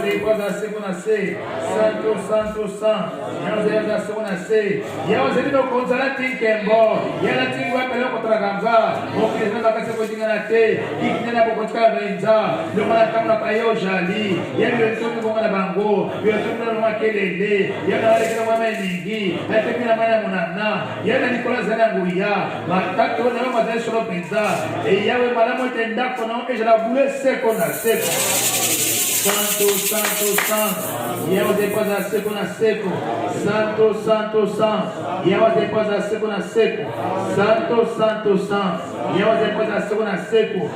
Yahweh poza sekonase. Santo santo santo. Yahweh poza sekonase. Yahweh no konzala tinkembo. Yala tingwa pele kotraganga. Okizna bakase kotingana te. Iknena bokotka benza. Lomana kamna payo jali. Yahweh ntomi ngona bango. Yahweh no makelele. Yahweh alekena mama mingi. Atekena mana munana. Yahweh Nicolas zananguya. Matato na mama solo penza. E Yahweh malamo tenda kono e jala bule seko na seko. Santo, santo, santo. Yahweh deposa seco na seco. Santo, santo, santo. Yahweh deposa seco na seco. Santo, santo, santo. Yahweh deposa seco na seco.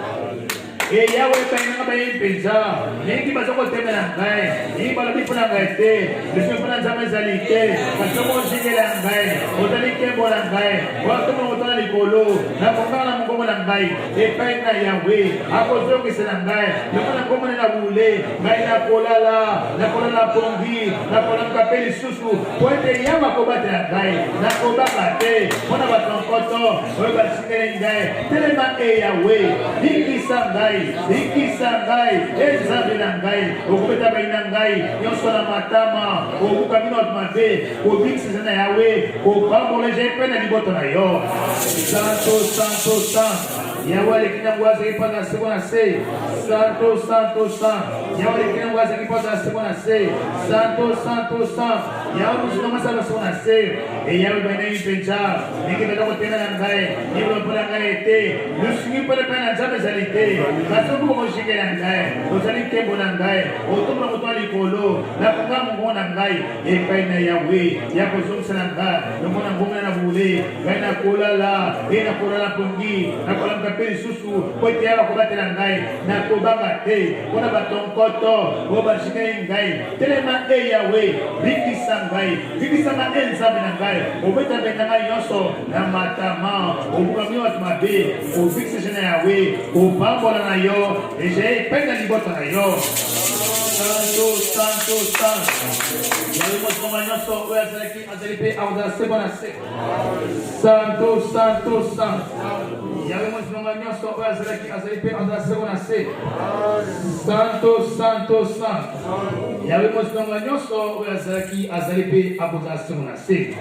E Yahweh penga bem pensa, nem que mas eu gostei na gai, nem para mim para gai te, deixa para já mais ali te, mas eu vou chegar na gai, o dali que bom na gai, o outro não está ali colo, na ponta na mão na gai, e penga Yahweh, a coisa que se na gai, não para como na bule, gai na cola lá pongi, na cola capeli susu, pode Yahweh combater na gai, na coba bate, quando vai troncoto, o vai chegar na gai, telema Yahweh, ninguém sabe Ikisangai, Ezabilangai, Okubetabainangai, Yosona Matama, Okukamino Mabe, Obixana Yahweh, Okamoleje Pena Libotona Yo. Santo, Santo, Santo. Yahweh Kinangwaza Ipana Segona Se. Santo, Santo, Santo. Yahweh Kinangwaza Ipana Segona Se. Santo, Santo, Santo. Yahweh Musulman Segona Se. E Yahweh Benei Penja, Nikibeta Tena Nangai, Nibulangai Te, Lusingi Pena Zamezalite. Kasobu ko shigera ngai, ozali kembo na ngai, otomra motwali kolo, na kunga mungu na ngai, e kai na Yahweh, yako zungsa na ngai, nomona ngoma na bule, kai na kolala, e na kolala pongi, na kolam kapeli susu, ko tiara ko batela ngai, na ko banga te, kona baton koto, ko ba shigera ngai, telema e Yahweh, bikisa ma enzabe na ngai, obeta beta ngai yoso, na matama, obukami wat mabe, obikisa na Yahweh, obambola na yo, e j'ai peine à libota na yo. Santo, santo, santo. Yahweh mosomanya so wazaki azalipe auda sebana se. Santo, santo, santo. Yahweh mosomanya so wazaki azalipe auda sebana se. Santo, santo, santo. Yahweh mosomanya so wazaki azalipe auda sebana se.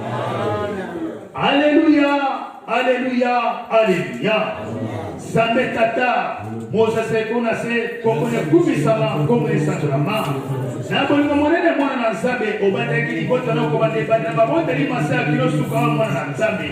Alléluia. Alléluia, alléluia. Zambe tata, moza sekuna se, komune kubisama, komune santurama. Na bolingo monene mwana na Nzambe, obate kili bota no kobate bata babote li masa kilo suka mwana na Nzambe.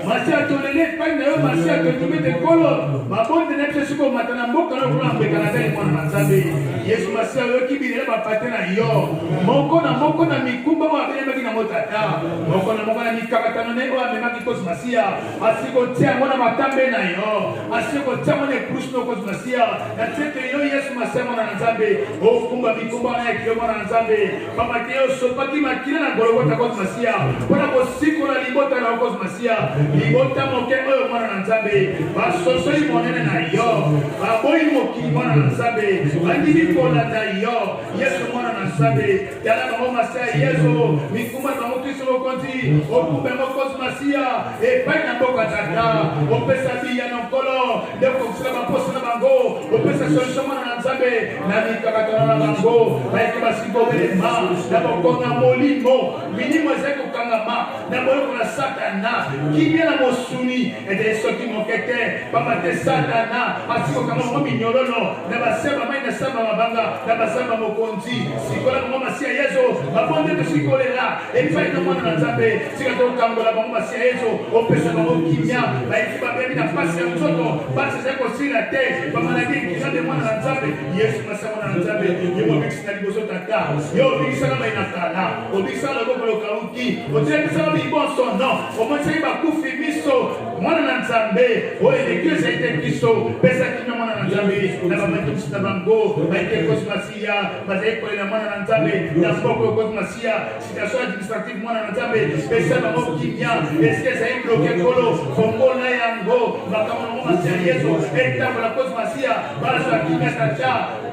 Masa tolele pande yo masa totumete kolo, babote na pese suko matana mboka no kula mbeka na tele mwana na Nzambe. Yesu masa yo kibile ba patena yo. Moko na mikumba wa bele maki na motata. Moko na mikakata no ne wa memaki kos masia. Asiko tia mwana matambe na yo. Asiko tia mwana krusno kos masia. Na tete yo Yesu masa mwana na Nzambe. O kumba mikumba na kilo mwana na Nzambe. Papa teo sopaki makina na gologota kos masia. Pona kosiko na libota na kos masia. Libota moke oyo mwana na Nzambe. Basosoi monene na yo. Baboyi mokili mwana na Nzambe. Bandimi kola na yo. Yesu mwana na Nzambe. Yala bango masia Yesu. Mikumba na mokiso mokonzi. Okumbe mokos masia. E pai na boka tata. Opesa biya na kolo. Deko kusila baposa na bango. Opesa solution mwana na Nzambe. Na mikakatona na bango. Baiki basiko belema. Na boko na molimo. Minimo zeko kangama. Na boko na satana. Kibia na mosuni. Ede soki mokete. Papa te satana. Asiko kama momi nyolono. Na basema mai na samba mabanga. Na basamba mokonzi. Sikola mama sia Yesu. Babonde to sikolela. E pai na mwana na Nzambe. Sika to kangola mama sia Yesu. Opesa mama kimia. Baiki babebi na pasi ya mtoto. Basi zeko sila te. Papa na diki kade mwana na Nzambe. Yesu masama na Nzambe. Yemo biksi na liboso tata. Yo biksi na mai na kala. O biksi na logo lo kauki. O tere biksi na bibo sono. O mwansa iba kufi miso. Mwana na Nzambe. O elekeze ite kiso. Pesa kimia mwana na Nzambe. Na babantu msina bango. Baike kosmasia. Bazaiko ina mwana na Nzambe. Na mboko kosmasia. Situation administrative mwana na Nzambe. Pesa mama kimia. Eske za bloke kolo. Fongola yango. Makama mama sia Yesu. Eta mwana kosmasia. Bazo kimia tacha.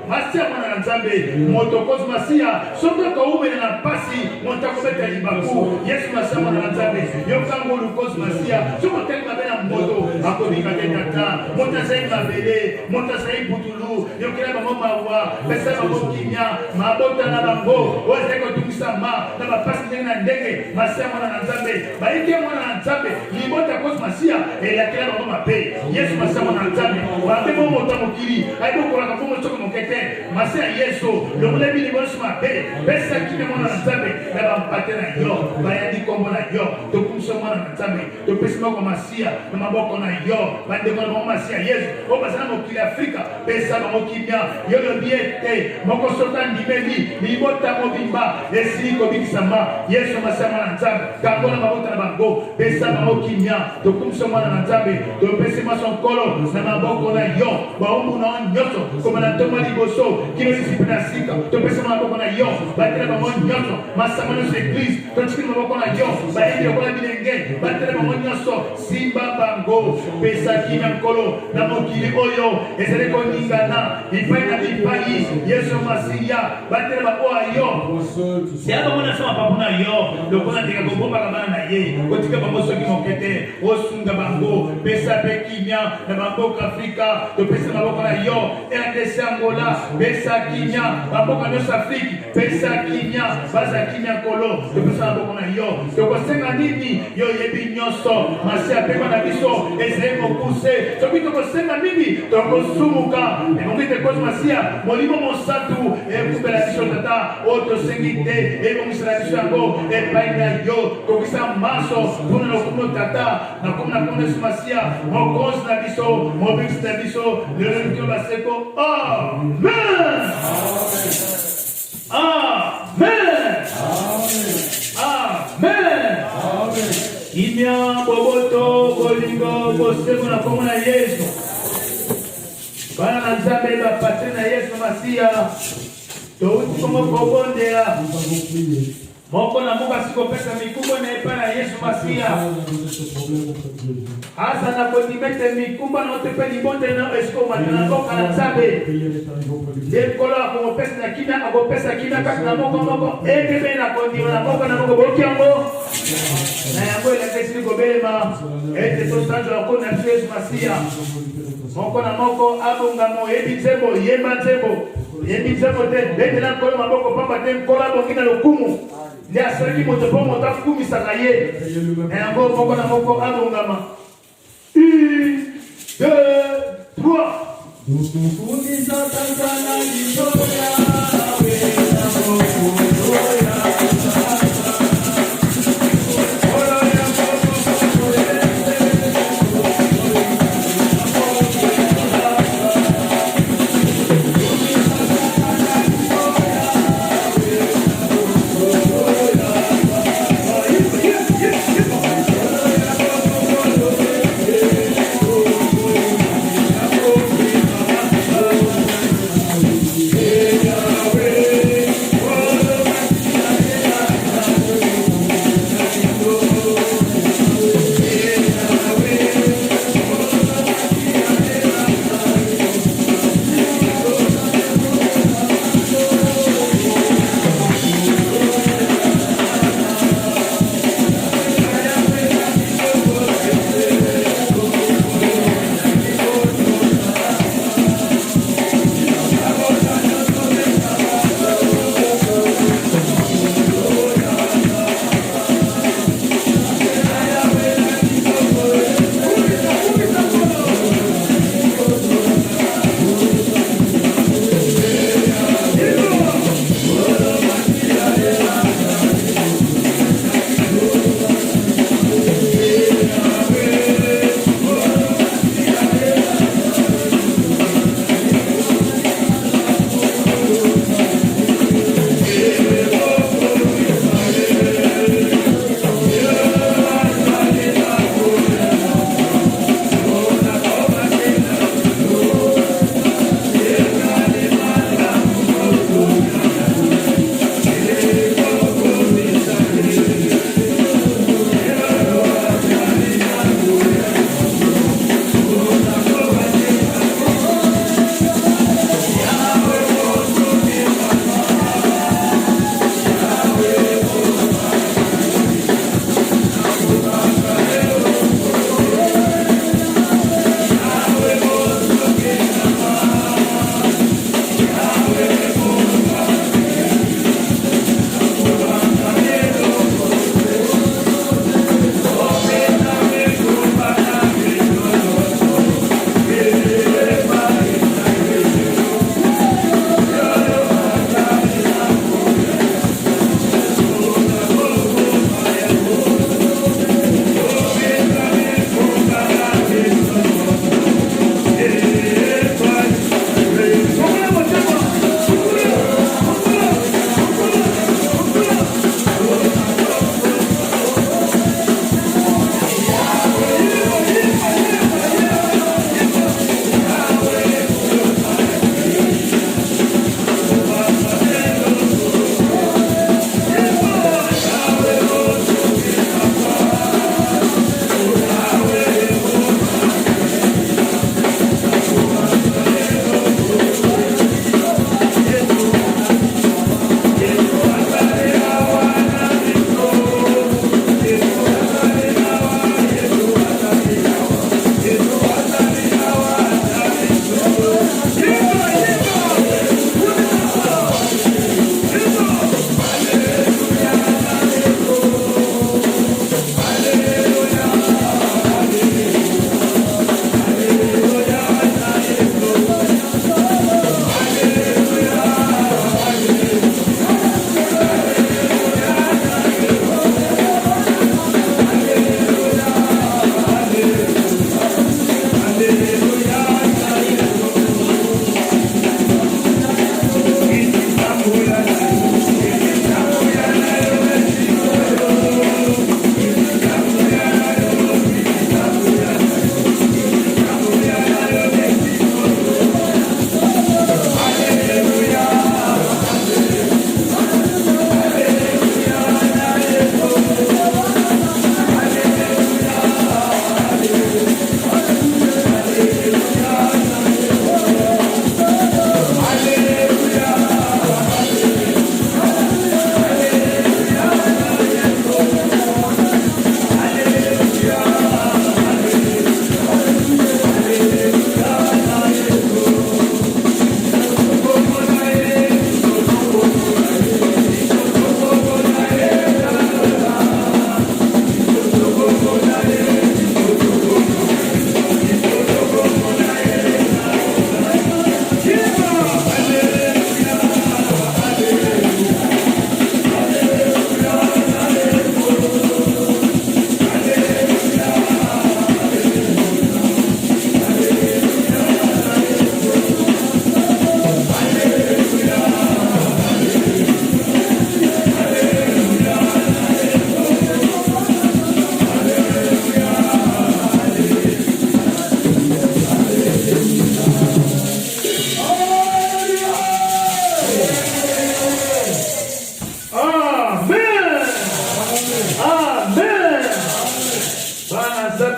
Masia mwana na Nzambe. Moto kosmasia. Sondo ka ume na pasi. Monta kobeta libaku. Yesu masia mwana na Nzambe. Yokango lukos masia. Somo telma bena moto. Akobika tata. Monta sai mabele. Monta sai butulu. Yesu yokela bango mawa pesa bango kimia mabota na bango oze ko tumisa ma na bapasi ndenge na ndenge masia mwana na Nzambe baike mwana na Nzambe libota kosi masia elakela bango mabe Yesu masia mwana na Nzambe wabe mo mota mokili aibo kola ka bomo toko mokete masia Yesu le molebi liboso mabe pesa kimia mwana na Nzambe na bampate na yo bayandi kombo na yo to kumisa mwana na Nzambe to pesa moko masia na maboko na yo bande ko na masia Yesu o basana mokili Afrika pesa bango kimia yo yo biete moko sota ndimeli libota mobimba esiko bikisama Yesu masia mwana na Nzambe kangola mabota na bango pesa bango kimia to kumisa mwana na Nzambe to pesa mason kolo na maboko na yo baombu na nyoto koma na toma liboso kino disipina sika to pesa maboko na yo batela bango nyoto masama no église to tikina maboko na yo baende ko la bilenge batela bango nyoso simba bango pesa kimia kolo na mokili oyo ezele ko ningana ifaina bipai Yesu masia batela bango ayo siaba mona sama papuna yo lokona ndika ko bomba kabana na ye kotika bango soki mokete osunga bango pesa pe kimia na bango Afrika to pesa maboko na yo RDC Angola pesa kimia bango nyonso Afrique pesa kimia baza kimia kolo to pesa maboko na yo to kosenga nini yo yebi nyonso masia pe na biso ezele mokuse to bito kosenga nini to kosumuka ngite kozi masia molimo mosatu ekubela biso tata oto sengite ebongisela biso yango epaina yo kokisa maso puna no kuno tata na kumna masia mokozi na biso mobiksi na biso lelo ndio baseko amen amen amen amen imya boboto bolingo boseko na komona Yesu bana na Nzambe bapate na Yesu masia touti komo kobondela moko na muka siko pesa mikubwa na epa na Yesu masia asa na kodimete mikubwa na otepe libonde na esko matana koka na Nzambe dekolo akopesa na kina akopesa kina kati na moko ekebe na kondima na moko boki yango na yango elekesi kobelema ete tosanjo akona Yesu masia moko na moko abongamo yebi nzembo yemba nzembo yebi nzembo te betela kolo maboko pamba te kola bongina lokumu ndi asalaki moto po moto akumisaka ye na yango moko na moko abongama 1, 2, 3 tukufundisa Tanzania lisoya wena mokoya Yahweh.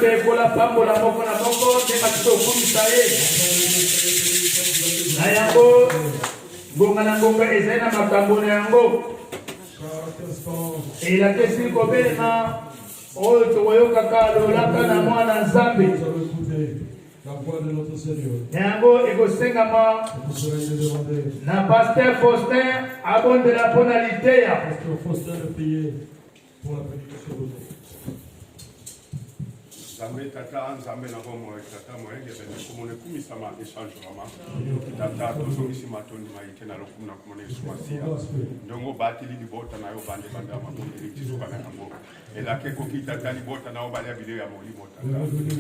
Nzambe kola pambola moko na moko ndenge tokumisa ye. Na yango ngonga na ngonga ezali na makambo na yango. Elakisi kobenga oyo tokoyokaka lolaka na mwana Nzambe. La voix de notre Seigneur. Yango ekosengama na Pasteur Faustin abondela mpona liteya. Pasteur Faustin de prier pour la bénédiction de Dieu. Nzambe tata nzambe na bomo tata moyenge bene komone kumisama échange vraiment tata tozongisi matondi maite na lokumu na komone sumasia ndongo batili libota na yo bande bande ya mabondeli tizuka na yango elake koki tata libota na yo balia bileo ya molimo tata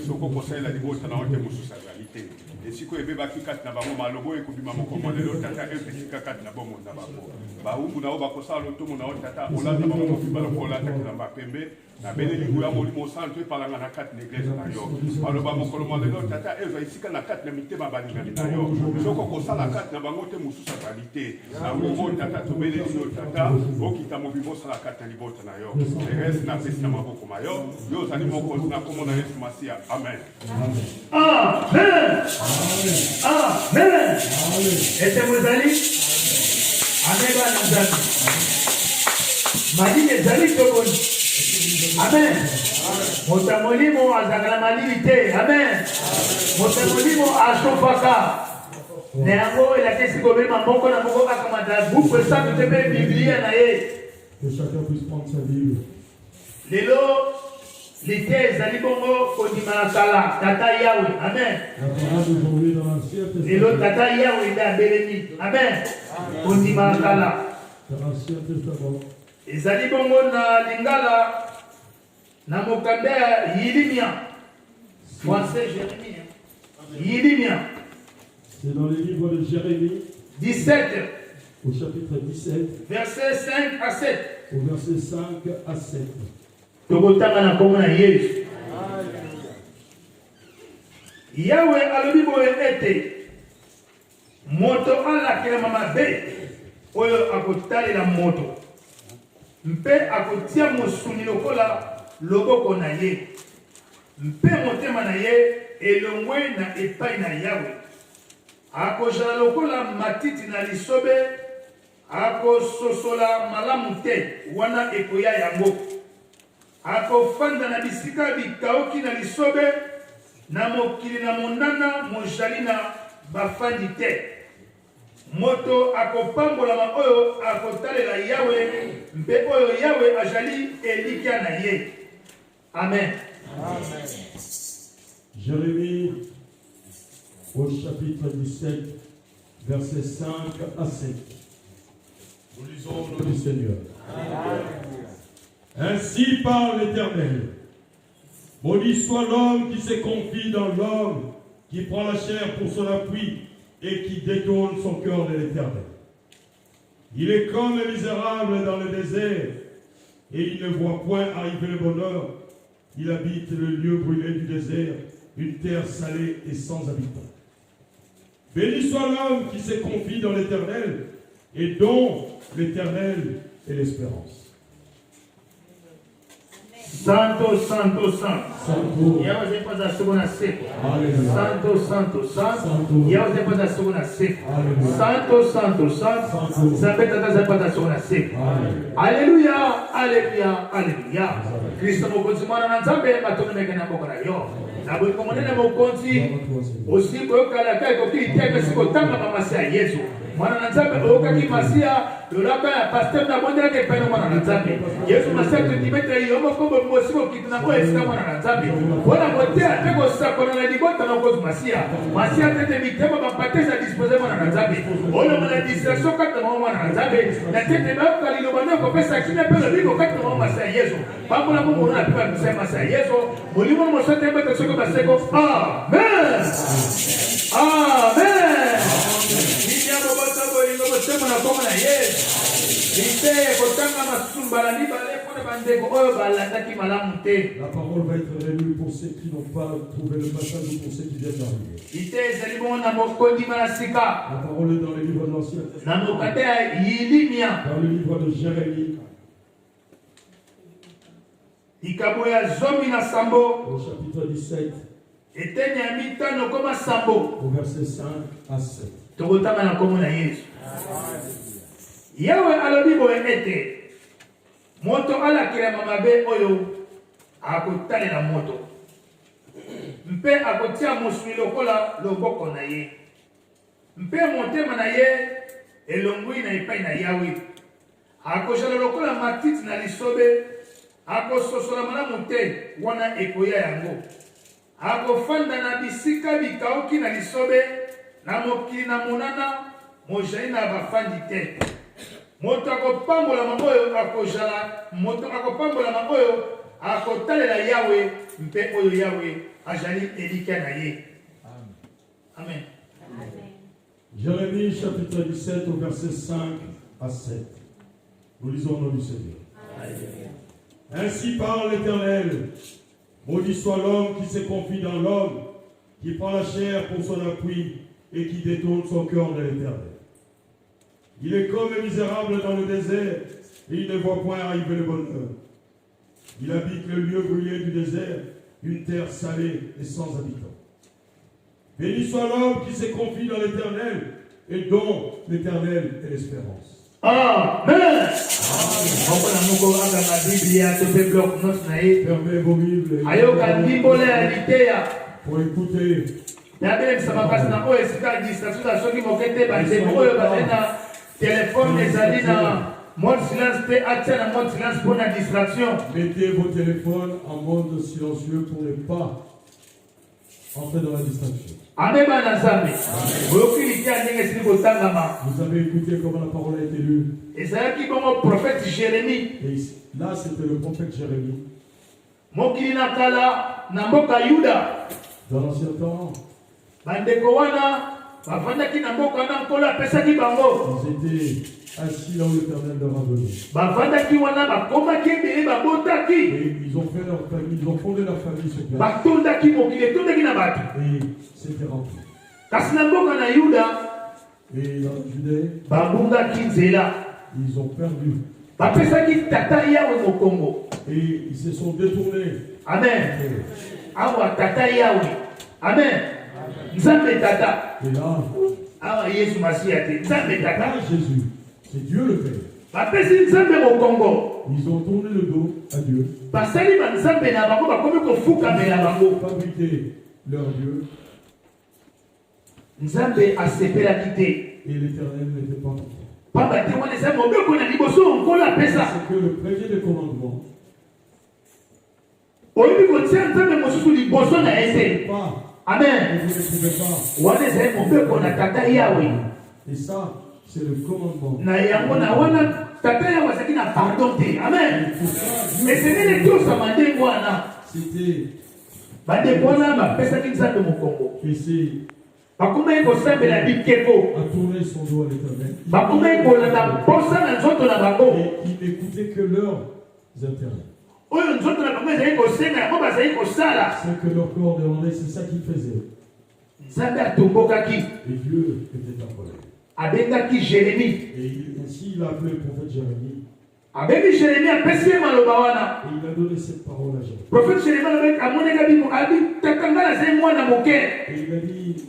soko kosalela libota na yo te mosusu azali te esiko ebebaki kati na bango malobo ekobima mokomo lelo tata epesika kati na bomo na bango baumbu na yo bakosala lotomo na yo tata olanda bango mobimba lokolata kilamba pembe na bene lingu ya molimo santo epalanga na kati na eglise na yo maloba mokolo molelo tata ezwa esika na kati na mitema balingani na yo soko kosala kati na bango te mosusu azali te na bongo tata tobeleli yo tata okita mobimba osala kati na libota na yo eresi na pesi na maboko ma yo yo ozali mokonzi na kombo na yesu masiya amen Amen. Amen. Ete mwezali amen bana Nzambe madini ezali toboni. Amen. Moto molimo azakala malili te. Amen. Moto molimo ashofaka. Na yango elakisi kobema moko na moko akamata buku esantu te mpe Biblia na ye. Que chacun puisse prendre sa Bible. Lelo lite ezali bongo kondima na kala tata Yawe. Amen. La parole d'aujourd'hui dans l'Ancien Lelo Testament. tata Yawe nde abelemi. Amen. Kondima na kala. Dans l'Ancien Testament. Ezali bongo na lingala na mokanda ya Yilimia. Français Jérémie. Yilimia. C'est dans les livres de Jérémie, 17, au chapitre 17, verset 5 à 7. au verset 5 à 7. Tokotanga na kombo na Yesu. Yawe alobi boye ete moto alakelama mabe oyo akotalela moto mpe akotia mosuni lokola loboko na ye mpe motema na ye elongwe na epai na Yawe akozala lokola matiti na lisobe akososola malamu te wana ekoya yango akofanda na bisika bikauki na lisobe na mokili na monana mojali na bafandi te moto akopambolama oyo akotalela Yawe mpe oyo Yawe ajali elikya na ye. Amen. Amen. Jérémie, au chapitre 17, verset 5 à 7. Nous lisons au nom du Seigneur. Ainsi parle l'Éternel. Maudit soit l'homme qui se confie dans l'homme, qui prend la chair pour son appui et qui détourne son cœur de l'Éternel. Il est comme un misérable dans le désert et il ne voit point arriver le bonheur. Il habite le lieu brûlé du désert, une terre salée et sans habitants. Béni soit l'homme qui se confie dans l'Éternel et dont l'Éternel est l'espérance. Santo, santo, santo. Santo. Yawe zepaza segona seco. Alléluia. Santo, santo, santo. Santo. Yawe zepaza segona seco. Alléluia. Santo, santo, santo. Santo. Zambe tata zepaza segona seco. Alléluia, alléluia, alléluia. Kristo mokonzi mwana na Nzambe matono meke na mboka na yo. Na bwiko monene mokonzi usiku yokalaka ekoki iteke sikotanga mamasi ya Yesu. Mwana na Nzambe okaki masia lolaka ya pasteur na bondela ke peno mwana na Nzambe. Yesu masia tutimetre yomo kombo mosiko kituna ko esika mwana na Nzambe. Wana mote ateko sakona na libota na kozu masia. Masia tete mitema bapateza disposer mwana na Nzambe. Oyo mwana distraction kata mwana na Nzambe. Na tete ba kalilo bana ko pesa kina pelo biko kata mwana masia Yesu. Pamola ko mwana pipa kusema masia Yesu. Molimo mosote mbete soko baseko. Amen. Amen. La parole va être relue pour ceux qui n'ont pas trouvé le passage ou pour ceux qui viennent d'arriver. La parole est dans le livre de l'Ancien Testament. Dans le livre de Jérémie. Ikaboya zomi na sambo. Au chapitre 17. Eteni ya mitano koma sambo. Au verset 5 à 7. Tokotama na kombo na Yesu. Yawe alobi boye ete. Moto alakila mamabe oyo akotalela moto. Mpe akotia mosui lokola loboko na ye. Mpe motema na ye elongwi na epai na Yawe. Akojala lokola matiti na lisobe. Akososola malamu te wana ekoya yango. Akofanda na bisika bikauki na lisobe. Na mokili na monana mojai na bafandi te. Moto akopambola mamoyo akojala. Moto akopambola mamoyo akotalela Yawe. Mpe oyo Yawe ajali elika na ye. Amen. Jérémie chapitre 17 au verset 5 à 7. Nous lisons au nom du Seigneur. Ainsi parle l'Éternel. Maudit soit l'homme qui se confie dans l'homme, qui prend la chair pour son appui et qui détourne son cœur de l'Éternel. Il est comme un misérable dans le désert et il ne voit point arriver le bonheur. Il habite le lieu brûlé du désert, une terre salée et sans habitants. Béni soit l'homme qui se confie dans l'Éternel et dont l'Éternel est l'espérance. Amen. Fermez vos Bibles pour écouter. Mettez vos téléphones en mode silencieux pour ne pas entrer dans la distraction. Vous avez écouté comment la parole a été lue. Et prophète Jérémie. Et là, c'était le prophète Jérémie. Dans l'ancien temps, ils étaient assis là où l'Éternel leur a donné. Et ils ont fait leur famille, ils ont fondé leur famille sur place. Et c'était rempli. Et dans le Judée, ils ont perdu. Et ils se sont détournés. Amen. Amen. Nzambe tata. Et là, awa Yesu Masiate. Nzambe tata. Pas Jésus, c'est Dieu le Père. Bapesi Nzambe au Congo. Ils ont tourné le dos à Dieu. Basali ba Nzambe na bango bakomi kofukamela bango. Fabriqué leur Dieu. Nzambe asepelaki te. Et l'Éternel n'était pas content. Papa te wana eza mobeko na liboso onkola pesa. C'est que le premier des commandements. Oyebi kotia Nzambe mosusu liboso na ese. Amen. Vous ne trouvez pas. Wana eza mobeko na tata Yahweh. Et ça, c'est le commandement. Na yango na wana tata Yahweh azaki na pardon te. Amen. Et c'est les tous amande wana. C'était. Bande wana bapesaki Nzambe mokongo. Et c'est. Bakumai kosambela bikeko. A tourné son dos à l'Éternel. Bakumai kolanda posa na nzoto na bango. Et ils n'écoutaient que leurs intérêts. Oyo nzoto na bango ezali kosenga yango bazali kosala. C'est que leur corps demandait, c'est ça qu'ils faisaient. Nzambe atombokaki. Et Dieu était en colère. Abengaki Jérémie. Et ainsi il a appelé le prophète Jérémie. Abengi Jérémie apesi ye maloba wana. Et il a donné cette parole à Jérémie. Prophète Jérémie amoneka bimo abi takanga na zai mwana moke. Et il a dit,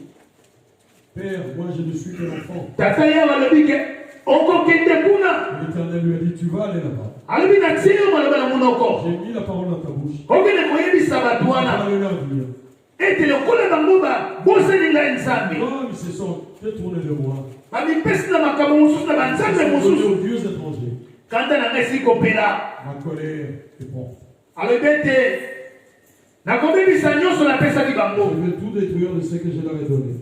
Père, moi je ne suis qu'un enfant. Tata ya balobi ke okokende kuna. L'Éternel lui a dit, tu vas aller là-bas. Alobi na tie yo maloba na munoko. J'ai mis la parole dans ta bouche. Okende koyebisa bato Tu wana. vas leur dire. Ete lokola bango boseli ngai Nzambe. Non, ils se sont détournés de moi. Bamipesi na makambo mosusu na banzambe Ils mosusu. sont dieux étrangers. Kanda na ngai sikopela. Ma colère est prompte. Alobi ete nakobebisa nyonso napesaki bango. Je vais tout détruire de ce que je leur ai donné.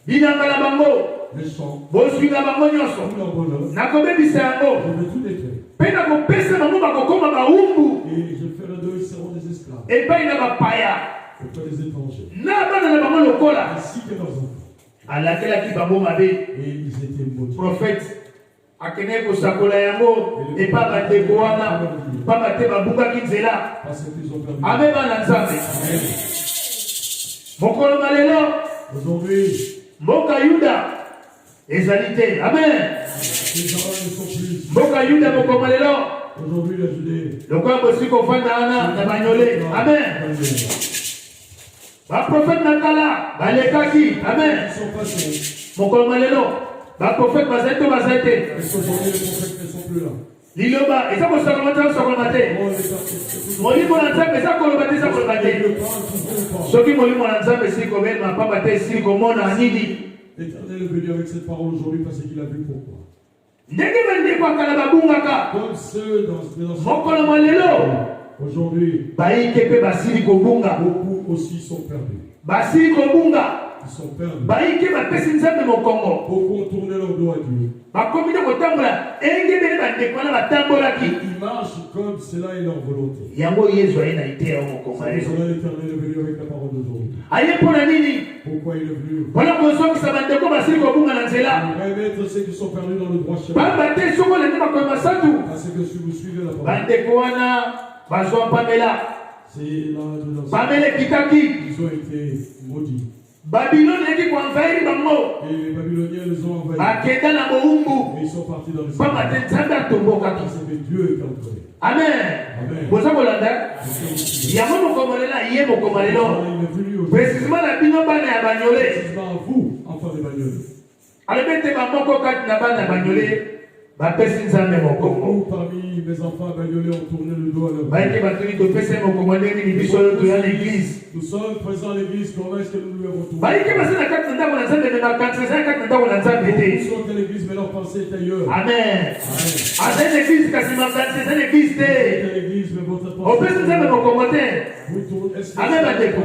Binanga na bango. Les champs, Bosui na bango tout nyonso. leur bonheur. Nakobebisa yango. Je vais tout détruire. Mpe nakopesa bango bakokoma bawumbu. Et je ferai d'eux, ils seront des esclaves. Epai na bapaya. Auprès des étrangers. Na bana na bango lokola. Ainsi que leurs enfants. Alakelaki bango mabe. Et ils étaient maudits. Prophète akende kosakola yango epa bandeko wana pamba te babungaki nzela. Parce qu'ils ont perdu. Amen bana Nzambe. Mokolo malelo. Aujourd'hui, Mboka Yuda ezali te. Amen. ces gens ne sont plus. Mboka Yuda mokolo malelo Aujourd'hui, la Judée. Le quoi aussi qu'on fait dans Bagnolé. Amen. Le prophète Nakala, Balekaki. Amen. Ils sont passés. Mon colmalelo. Le prophète Bazaito Bazaite. Est-ce qu'aujourd'hui, les prophètes ne sont plus là? Liloba, et ça qu'on s'augmente, s'augmente. Molimo Nanzambe, ça qu'on le ça qu'on le bate. Ce qui Molimo Nanzambe, c'est qu'on ne m'a pas battu ici, comme on a dit. L'Éternel est venu avec cette parole aujourd'hui parce qu'il a vu pourquoi. Comme ceux dans aujourd'hui, beaucoup aussi sont perdus. Ils sont perdus. Beaucoup ont tourné leur dos à Dieu. Ils marchent comme cela est leur volonté. C'est pour cela l'Éternel est venu avec la parole d'aujourd'hui. Pourquoi il est venu? Pour remettre ceux qui sont perdus dans le droit chemin. Parce que si vous suivez la parole, c'est là ils ont été maudits. Babylone est qui envahir bango. Et les Babyloniens les ont envahis. Akeda na boumbu. Et ils sont partis dans le ciel. Pas matin Zanda tomboka. C'est Dieu qui a envoyé. Amen. Amen. Boza bolanda. Yamo mokomolela yé mokomalelo. Précisément la bino bana ya Bagnolé. Précisément vous, enfants de Bagnolé. Alebete ba moko kat na bana Bagnolé. Bapesi nzambe mokongo. Parmi mes enfants Bagnolé ont tourné le dos à leur. Baike batuli to pese mokomande ni biso to ya l'église. Nous sommes présents à l'église, comment est-ce que nous lui avons tourné? Baike basina kat na ndako na nzambe na katreza kat na ndako na nzambe te. Ils sont à l'église mais leur pensée est ailleurs. Amen. Amen. L'église kasi ma c'est l'église te. L'église mais votre pensée. Au pese nzambe mokomote. Amen bandeko.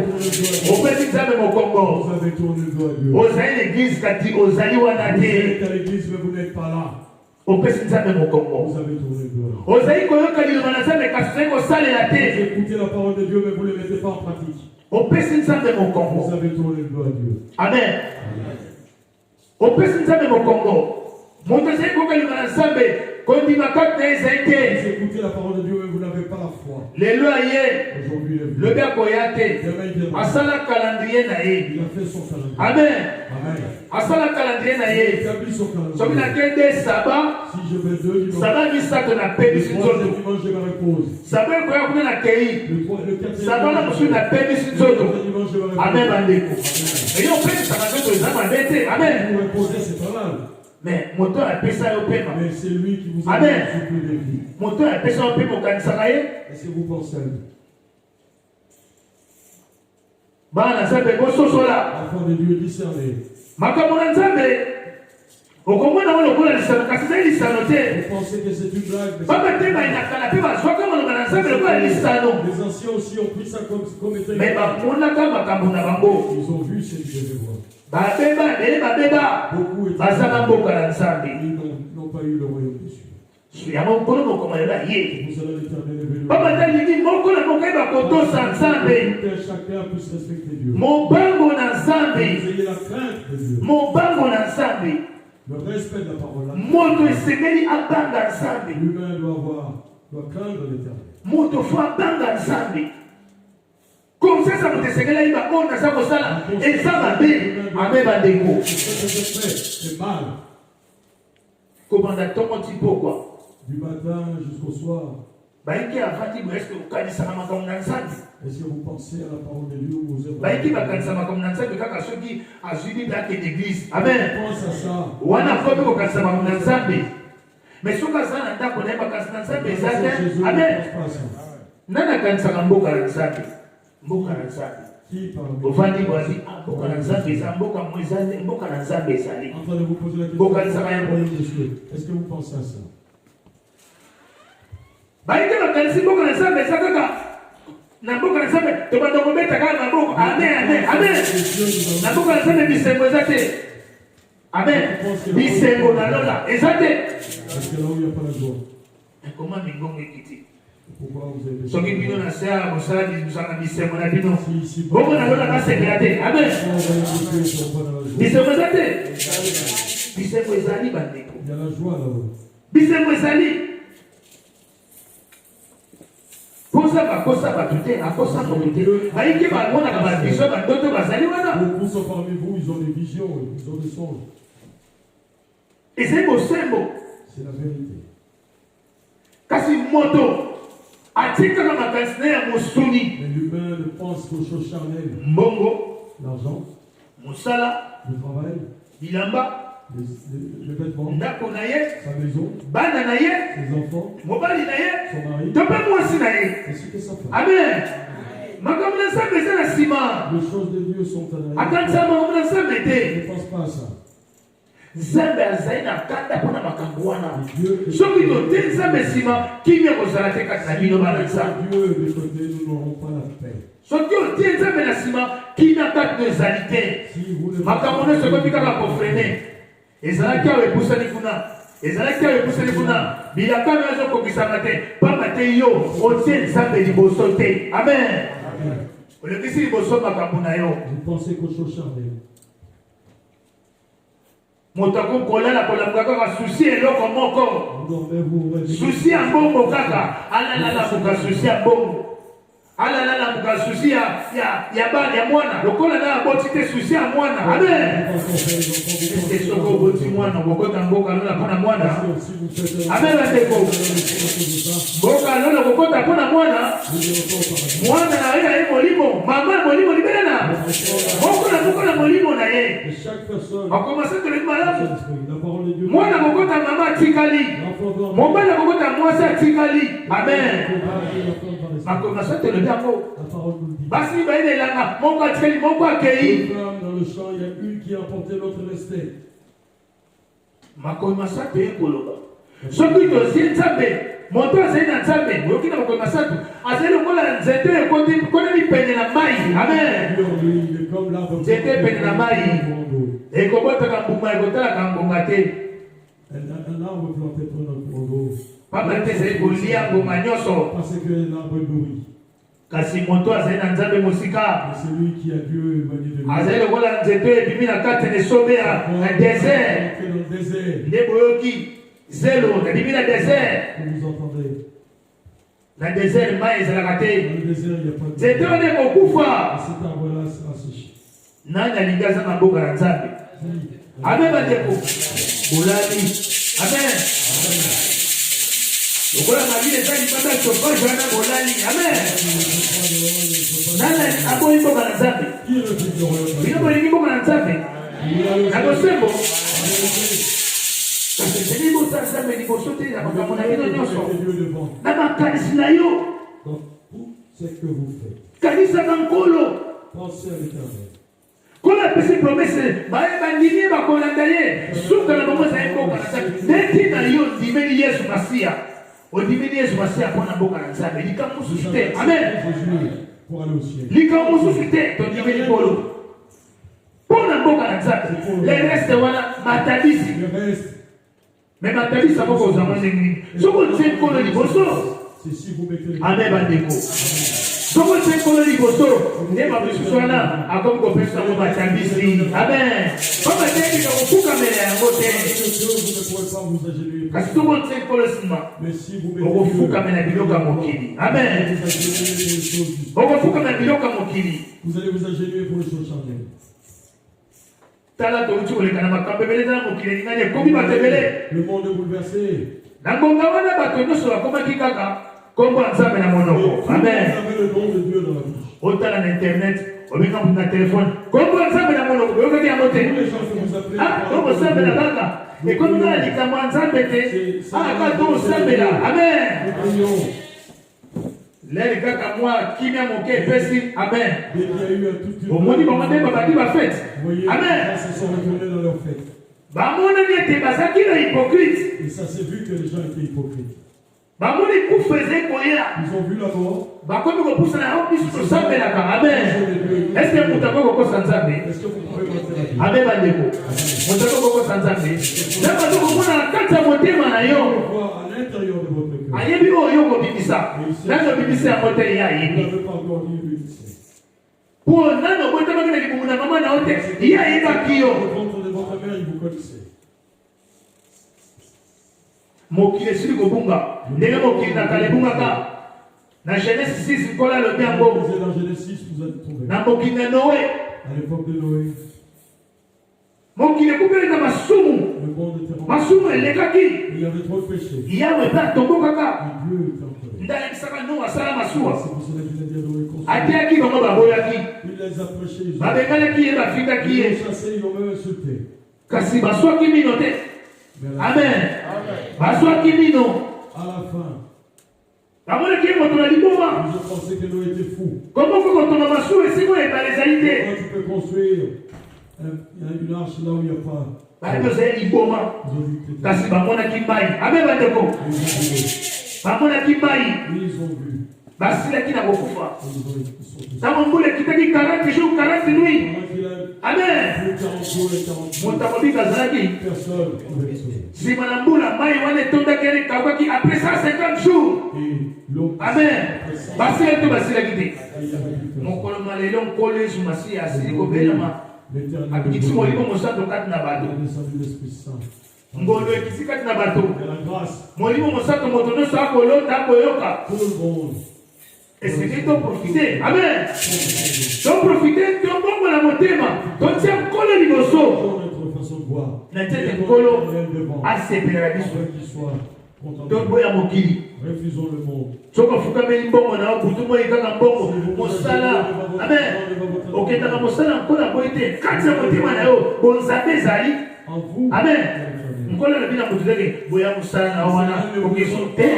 Au pese nzambe mokongo. Vous avez tourné le dos à Dieu. Ozali l'église kati ozali wana te. Vous êtes à l'église mais vous n'êtes pas là. Au pese nzambe mokongo. Vous avez tourné le dos. Ozali koyoka liloba na nzambe kasi ko salela te. Vous écoutez la parole de Dieu mais vous ne le mettez pas en pratique. Au pese nzambe mokongo. Vous avez tourné le dos à Dieu. Amen. Au pese nzambe mokongo. Moto zai koyoka liloba na nzambe kondima kati na ezaite. Vous écoutez la parole de Dieu mais vous n'avez pas la foi. Lelo aye. Aujourd'hui le gars koyate. Asala calendrier na ye. Il a fait son calendrier. Amen. Amen. Asala calendrier na ye. Établit son calendrier. Soki na kende saba. Si je vais 2 dimanches. Saba misato na pebi sinzoto. Dimanche je me repose. Saba koya kuna na kei. Saba na musu na pebi sinzoto. Amen bandeko. Et yo pebi saba zoto ezama ndete. Amen. Vous reposez c'est pas mal. Mais moto a pesa yo pema. Mais c'est lui qui vous a Amen. supplie des vies. Moto a pesa yo pema okanisaka ye. Est-ce que vous pensez? Bana nzambe bososola. Enfant de Dieu discerné. Makambo na nzambe. Okomona wala kola lisano kasi zai lisano te. Vous pensez que c'est une blague? Baba tema inakala pe bazwaka maloba na nzambe lokola lisano. Les anciens aussi ont pris ça comme étant une Mais bamonaka makambo na bango. ils ont vu ce qu'ils devaient voir. Babeba bele babeba. Bazaka mboka na nzambe. Ils n'ont pas eu le royaume des cieux. Yango kono mokomalela ye. Vous allez l'Éternel est venu. Baba taliki moko na mokai bakotosa nzambe. Chacun puisse respecter Dieu. Mobango na nzambe. Vous ayez la crainte de Dieu. Mobango na nzambe. Le respect de la parole. Moto esengeli abanga nzambe. L'humain doit craindre l'Éternel. Moto fo abanga nzambe. Comme ça moto esengeli iba ona za kosala eza mabe abe bandeko. C'est mal. Komanda tongo tipo quoi. Du matin jusqu'au soir. Baiki avati est-ce que vous kanisa makambo na nzambe? Est-ce que vous pensez à la parole de Dieu ou vous êtes Baiki bakanisa makambo na nzambe kaka soki azwi black d'église. Amen. Pense à ça. Wana foto ko kanisa makambo na nzambe. Mais soka sana ndako na bakanisa na nzambe ezate. Amen. Nana kanisa mboka na nzambe. Mboka na nzambe. Qui parle? Ofandi bwazi mboka na nzambe za mboka mwezane mboka na nzambe ezali. En train de vous poser la question. Est-ce que vous pensez à ça? Baiki bakanisa mboka na nzambe ezakaka. Na mboka na nzambe to bandoko beta kaka na mboka. Amen amen amen. Na mboka na nzambe bisembo ezate. Amen. Bisembo na lola ezate. Parce que là où il n'y a pas la joie. Mais comment mingongo ekiti? Pourquoi vous avez soki bino na sala mosala bisala bisembo na bino bongo na lola kasepela te. Amen. Bisembo eza te. Bisembo ezali bandeko. Il y a la joie là-haut. Bisembo ezali. Posa bakosa bato te akosa moto te bayiki bamonaka bavision bandoto bazali wana. Beaucoup sont parmi vous, ils ont des visions, ils ont des songes. Ezali bosembo. C'est la vérité. kasi moto atikaka makanisi na ya mosuni. Mais l'humain ne pense qu'aux choses charnelles. Mbongo, L'argent, mosala, le travail, bilamba, les vêtements, ndako na ye, sa maison, bana na ye, ses enfants, mobali na ye, son mari, to mpe mwasi na ye. ainsi que sa femme. Amen. Makambo na nzambe eza na nsima. Les choses de Dieu sont en Akanisa makambo na nzambe Ne te. pense pas à ça. Nzambe azali na kanda mpona makambo wana. Et Dieu est Soki tote nzambe nsima kimia kozala te kati na bino bana nzambe. Dieu de côté, nous n'aurons pas la paix. Soki otie nzambe na nsima kimia kati na ezali te. Si vous ne Makambo nyonso ekoki kaka kofrene. Ezalaki awa epusani kuna. Ezalaki awa epusani kuna. Bilaka no ezokokisama te. Pamba te yo otie nzambe liboso te. Amen. Olekisi liboso makambo na yo. vous pensez qu'aux choses charnelles. Moto akokolala kolamuka kaka susi eloko moko. Vous dormez, vous vous réveillez. Susi ya mbongo kaka. Alalala muka susi ya mbongo. Alalala muka susi ya bana ya mwana. Lokola na aboti te susi ya mwana. Amen. Est-ce que soko oboti mwana okokota mboka lola mpona mwana? Amen bandeko. Mboka lola okokota mpona mwana. Mwana na ye ye molimo. Mama molimo libelana. Moko na moko na molimo na ye. Et chaque personne, Akomasa toleki malamu. la parole de Dieu, Mwana kokota mama atikali. l'enfant doit Mobali kokota mwasi atikali. Amen. la Makomasa toleki yango. parole nous le dit. Basi baelelanga moko atikali moko akei. Dans le champ, il y a une qui a emporté, l'autre resté. Makomasa te koloba. Soki tozie nzambe, moto azali na nzambe, oyoki na makomasa tu. Azali lokola nzete ekoneli pene na mai. Amen. Dieu en lui, il est comme l'arbre. Nzete pene na mai. Ekobotaka mbuma ekotalaka ngonga te. Un arbre planté pour notre cours d'eau. Pamba te ezali kolia ngonga nyonso. Parce que l'arbre nourrit. Kasi moto azali na nzambe mosika. Et c'est lui qui a Dieu émané de lui. Azali lokola nzete ebimi na kati na esobe na désert. Dans le désert, Nde boyoki zelo ebimi na désert. vous entendez. Na désert mai ezalaka Dans te. le désert, il n'y a pas de Nzete wana ekokufa. Cet arbre-là sera séché. Nani alingi aza na mboka na nzambe? Amen bandeko. Bolani. Amen. Lokola mabile eza libanda chauffage wana bolani. Amen. Nani aboyi mboka na nzambe? Qui est le fils du royaume? Bino bolingi mboka na nzambe? Na bosembo? Kasi ezali bosa nzambe liboso te na makambo na bino nyonso. Mettez Dieu devant. Na makanisi na yo. Dans tout ce que vous faites, Kanisaka nkolo. pensez à l'éternel. Kola apesi promese bandimi bakolanda ye suka na bango ezali mboka na nzambe neti na yo ondimeli yesu masiya ondimeli yesu masiya mpona mboka na nzambe likambo mosusu te. Amen. Jésus pour aller au ciel. Likambo mosusu te tondimeli nkolo mpona mboka na nzambe le reste wana matabisi. Le reste, me matabisi yango kozwa ndenge nini soki otie nkolo liboso. c'est si vous mettez les Amen bandeko. Soki otie nkolo liboso nde mabisusu wana akomi kopesa yango matabisi. Amen. babateyebika kofukamela yango te. Dieu, vous ne pourrez pas vous agenouiller. Kasi soki otie nkolo nsima Mais si vous mettez okofukamela biloko ya mokili. Amen. Okofukamela biloko ya mokili. vous allez vous agenouiller pour les choses charnelles. Tala touti koleka na makambo ebele eza na mokili elingani ekomi bato ebele. Le monde est bouleversé. Na ngonga wana bato nyonso bakomaki kaka kombo ya nzambe na monoko. Vous Amen. avez le nom de Dieu dans la bouche. Otala na internet obenga mutu na telefone kombo ya nzambe na monoko boyokaki yango te. Tous les gens que vous appelez, Ah, kombo osambela kaka ekomi kaka likambo ya nzambe te. Ah, kaka to osambela. Amen. nous prions. Leli kaka mwa kimia moke epesi. Amen. Dès qu'il y a eu un tout une... Omoni bango nde babandi bafete. Vous voyez, les Amen. gens se sont retournés dans leur fête. Bamonani ete bazaki na hypocrite. Et ça s'est vu que les gens étaient hypocrites. Bamoni kufa eze koya. Ils ont vu la mort. Bakomi kopusana yango biso tosambelaka. Amen. Est-ce que moto akoki kokosa nzambe? Est-ce que vous pouvez monter la vie? Amen bandeko. Moto akoki kokosa nzambe. Nzambe akoki komona na kati ya motema na yo. On voit à l'intérieur de votre cœur. Ayebi oyo okobimisa. Nani obimisa yango te ye Vous ayebi. n'avez pas encore dit lui. Po nani obotamaki na libumu na mama na yo te ye ayebaki yo. Le ventre de votre mère, il vous connaissait. Mokili esili kobunga ndenge mokili na kala ebungaka na Genèse 6 nkolo alobi yango Vous êtes dans Genèse 6, vous allez trouver. na mokili na Noé À l'époque de Noé, mokili ekubeli na masumu. Masumu elekaki. Il y avait trop de péché. Yawe ta tombo kaka. Et Dieu était en colère. Ndala bisaka no asala masuwa. C'est pour cela qu'il a dit à Noé, construis. Atiaki bango baboyaki. Il les a prêchés, ils ont Babengalaki ye bafikaki ye. chassé, ils l'ont même insulté. Kasi baswaki mino te. Mais à la Amen. Baswaki mino. fin, Bamonaki ye moto na liboma. ils ont pensé que Noé était fou. Comment faut kotonga masuwa esiko ebala ezali te. Comment tu peux construire une arche là où il n'y a pas. Bato ezali liboma. Ils ont vu que t'étais- Kasi bamonaki mai. Amen bandeko. Ils ont vu. Bamonaki mai. Ils ont vu. Basilaki na kokufa. Ils sont tous. Ntango mbula ekitaki 40 jours 40 nuits. Pendant qu'il a Amen. plus 40 jours et 40 Moto jours, akobika azalaki. personne pouvait le sauver. Nsima na mbula mai wana etondaki ekawaki après 150 jours. Et l'homme, Amen. Basila to basilaki te. il avait plus personne. Mokolo malelo nkolo Yesu Masiya asili kobelama. L'Éternel Akitisi molimo mosantu kati na a bato. descendu l'Esprit Saint. Ngolo ekisi kati na bato. Et la grâce, Molimo mosantu moto nyonso akolota akoyoka. tout le monde. Esengeli toprofite. Amen. Toprofite tobongola motema. Totia nkolo liboso. Toujours notre façon de voir. Na nzete Et nkolo l'Éternel devant. asepelaka biso. Afin qu'il soit content. Toboya mokili. Refusons le monde. Soki ofukameli mbongo na yo butu moi kaka mbongo mosala. Amen. Okendaka mosala nkolo boyi te. Kati ya motema na yo bonzambe ezali. En vous, Amen. l'Éternel. Nkolo alobi na motu teke boya mosala na yo wana okeso te.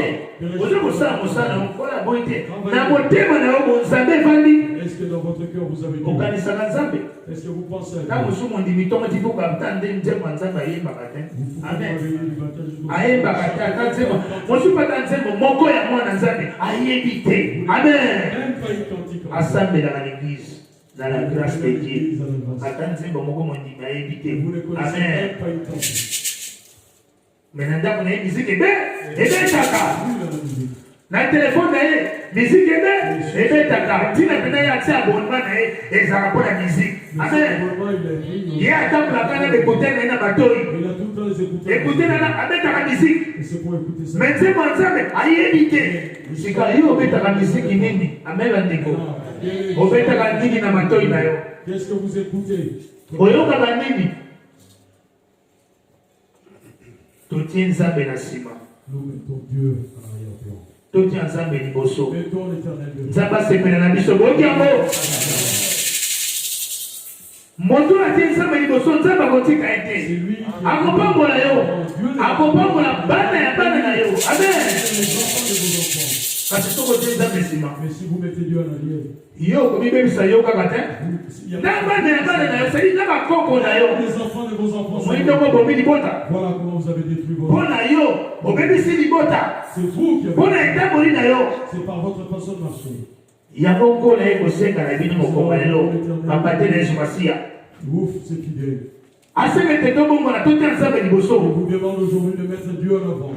Oza kosala mosala na yo nkolo aboyi te. Na motema na yo bonzambe evandi. Est-ce que dans votre cœur vous avez dit? Okanisaka nzambe. Est-ce que vous pensez à Na Dieu? mosu mondimi ntongo ti mpo bata nde nzembo ya nzambe ayembaka te. Vous pouvez Amen. réveiller du matin jusqu'au Ayembaka te ata nzembo. Mosu pata nzembo moko ya mwana nzambe ayebi te. Amen. même pas identique en Asambelaka l'église dans la grâce de Dieu. Ata nzembo moko mondimi ayebi te. Vous ne connaissez Amen. même pas identique. Mais na ndako na ye miziki ebetaka. Oui, dans la musique. Na telefone na ye miziki ebetaka. Ntina mpena ye atia abonnement na ye ezalaka mpo na miziki. Mais Amen. simplement, il a écrit, Ye atambolaka na écouter na ye na matoi. il a tout le temps les écouteurs. Écouter na abetaka miziki. Et c'est pour écouter ça. Mais nzembo ya nzambe ayebi te. Sika yo obetaka miziki nini? Amen bandeko. Obetaka nini na matoi na yo? Qu'est-ce que vous écoutez? Oyokaka nini? Totie nzambe na nsima. Nous mettons Dieu en arrière-plan. Totia nzambe liboso. Mettons l'Éternel devant. Nzambe asepela na biso boyoki yango. Moto atie nzambe liboso nzambe akotika ye C'est te. lui qui Akopambola yo. Akopambola bana ya bana na yo. Amen. les enfants de vos enfants. Kasi soko tie nzambe nsima. Mais si vous mettez Dieu en arrière, Yo okomibebisa yo kaka te. il y a Na bana ya bana na yo sali na bakoko na yo. les enfants de vos enfants. sont- Moyindo ko bomi libota. Voilà comment vous avez détruit vos Mpo enfants. na yo obebisi libota. C'est vous qui Mpo avez. na etamboli na yo. C'est par votre façon de marcher. Yango nkolo ye kosenga na bino mokongo lelo papa te na Yesu Masiya. Ouf, c'est fidèle. Asenga te tobongola totia nzambe Je liboso. vous demande aujourd'hui de mettre Dieu en avant.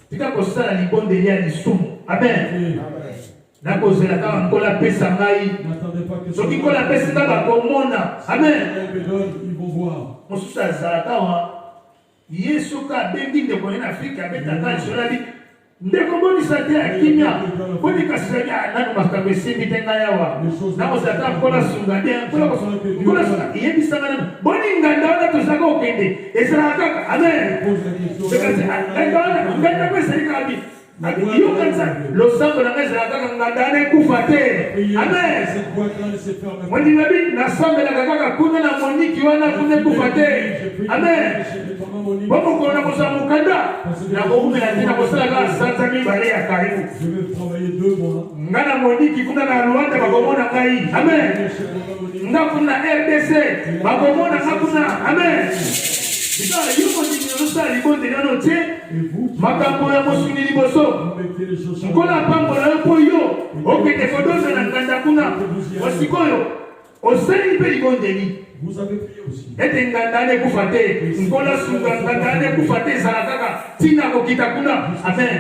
Tika kosala libondeli ya lisumu. Amen. Et Nakozela kaka nkolo apesa ngai. n'attendez pas que Soki nkolo apesi nga bakomona. Amen. me donne, ils vont voir. Mosusu azalaka wa ye soki abengi ndeko ye na Afrika abetaka lisolo abi ndeko bonisa te ya kimia poni kasi zali nanu makambo esimbi te ngai awa nakozalaka nkolo asunga bien nkolo asunga yebisanga nanu boni nganda wana tozalaka okende ezalaka kaka amen Pose la question. nganda wana nganda ko ezali kaka bi yokanisa losambo na ngai ezalaka kaka nganda wana ekufa te amen Cette boîte-là ne se ferme pas. mondima bi nasambelaka kaka kuna na moniki wana kuna ekufa te amen bomokolo na kozala mokanda nakokumela te nakosalaka sanza mibale ya karibu Je vais travailler 2 mois. nga na moniki kuna na Rwanda bakomona ngai amen nga kuna RDC bakomona nga kuna amen bitala yo mondimi ozosala libondeli wana te Et vous, makambo ya mosuni liboso vous mettez les choses nkolo apambola yo mpo yo okende kodosa na nganda kuna osikoyo osali mpe libondeli vous avez prié aussi. ete nganda ane ekufa te nkolo asunga nganda ane ekufa te ezala kaka ntina kokita kuna amen